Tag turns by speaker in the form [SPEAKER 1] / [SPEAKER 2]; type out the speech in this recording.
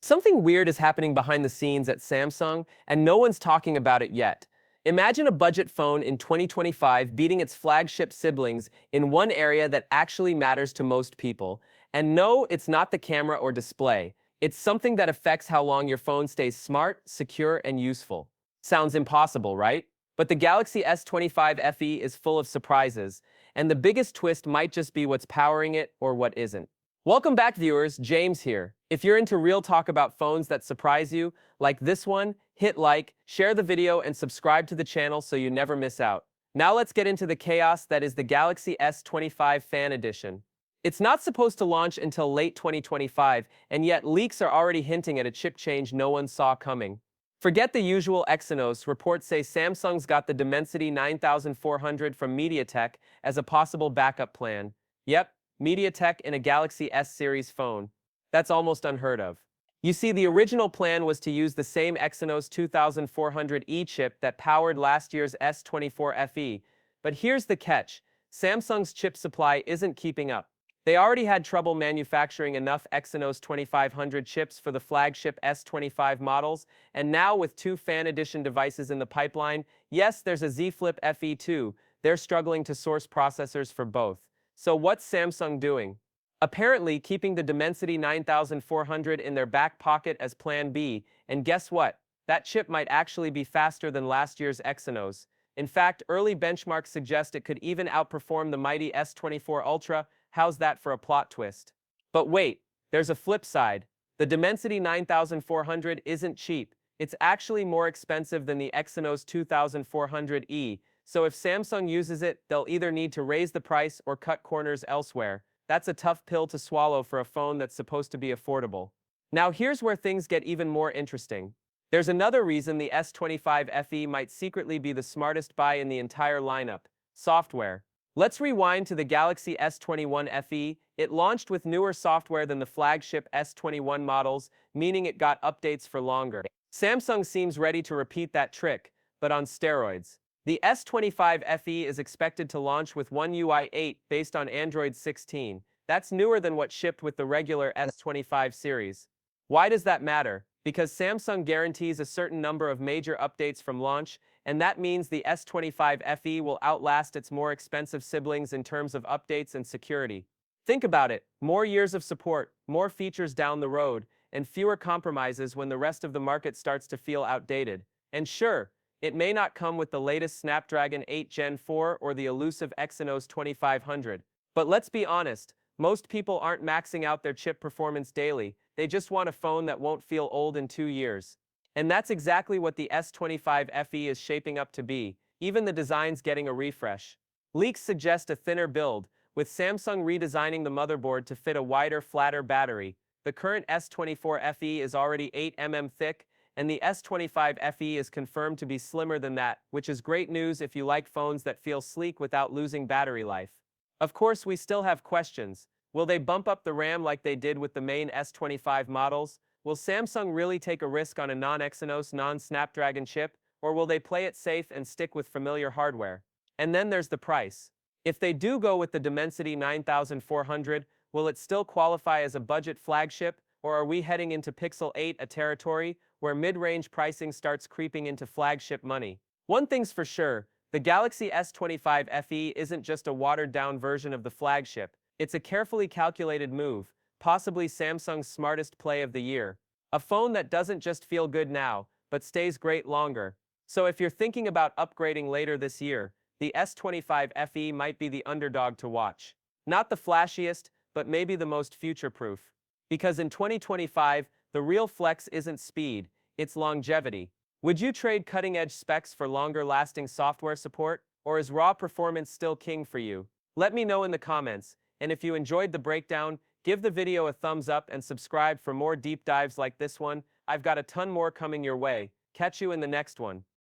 [SPEAKER 1] Something weird is happening behind the scenes at Samsung, and no one's talking about it yet. Imagine a budget phone in 2025 beating its flagship siblings in one area that actually matters to most people. And no, it's not the camera or display. It's something that affects how long your phone stays smart, secure, and useful. Sounds impossible, right? But the Galaxy S25 FE is full of surprises, and the biggest twist might just be what's powering it or what isn't. Welcome back, viewers. James here. If you're into real talk about phones that surprise you, like this one, hit like, share the video, and subscribe to the channel so you never miss out. Now let's get into the chaos that is the Galaxy S25 Fan Edition. It's not supposed to launch until late 2025, and yet leaks are already hinting at a chip change no one saw coming. Forget the usual Exynos. Reports say Samsung's got the Dimensity 9400 from MediaTek as a possible backup plan. Yep, MediaTek in a Galaxy S series phone. That's almost unheard of. You see, the original plan was to use the same Exynos 2400E chip that powered last year's S24 FE. But here's the catch. Samsung's chip supply isn't keeping up. They already had trouble manufacturing enough Exynos 2500 chips for the flagship S25 models, and now with two Fan Edition devices in the pipeline, yes, there's a Z Flip FE too, they're struggling to source processors for both. So what's Samsung doing? Apparently keeping the Dimensity 9400 in their back pocket as Plan B, and guess what? That chip might actually be faster than last year's Exynos. In fact, early benchmarks suggest it could even outperform the mighty S24 Ultra. How's that for a plot twist? But wait, there's a flip side. The Dimensity 9400 isn't cheap. It's actually more expensive than the Exynos 2400E, so if Samsung uses it, they'll either need to raise the price or cut corners elsewhere. That's a tough pill to swallow for a phone that's supposed to be affordable. Now here's where things get even more interesting. There's another reason the S25 FE might secretly be the smartest buy in the entire lineup: software. Let's rewind to the Galaxy S21 FE. It launched with newer software than the flagship S21 models, meaning it got updates for longer. Samsung seems ready to repeat that trick, but on steroids. The S25 FE is expected to launch with One UI 8 based on Android 16. That's newer than what shipped with the regular S25 series. Why does that matter? Because Samsung guarantees a certain number of major updates from launch, and that means the S25 FE will outlast its more expensive siblings in terms of updates and security. Think about it: more years of support, more features down the road, and fewer compromises when the rest of the market starts to feel outdated. And sure, it may not come with the latest Snapdragon 8 Gen 4 or the elusive Exynos 2500. But let's be honest, most people aren't maxing out their chip performance daily. They just want a phone that won't feel old in 2 years. And that's exactly what the S25 FE is shaping up to be. Even the design's getting a refresh. Leaks suggest a thinner build, with Samsung redesigning the motherboard to fit a wider, flatter battery. The current S24 FE is already 8 mm thick, and the S25 FE is confirmed to be slimmer than that, which is great news if you like phones that feel sleek without losing battery life. Of course, we still have questions. Will they bump up the RAM like they did with the main S25 models? Will Samsung really take a risk on a non-Exynos, non-Snapdragon chip, or will they play it safe and stick with familiar hardware? And then there's the price. If they do go with the Dimensity 9400, will it still qualify as a budget flagship, or are we heading into Pixel 8, a territory where mid-range pricing starts creeping into flagship money? One thing's for sure, the Galaxy S25 FE isn't just a watered-down version of the flagship. It's a carefully calculated move, possibly Samsung's smartest play of the year. A phone that doesn't just feel good now, but stays great longer. So if you're thinking about upgrading later this year, the S25 FE might be the underdog to watch. Not the flashiest, but maybe the most future-proof. Because in 2025, the real flex isn't speed, it's longevity. Would you trade cutting-edge specs for longer-lasting software support, or is raw performance still king for you? Let me know in the comments, and if you enjoyed the breakdown, give the video a thumbs up and subscribe for more deep dives like this one. I've got a ton more coming your way. Catch you in the next one.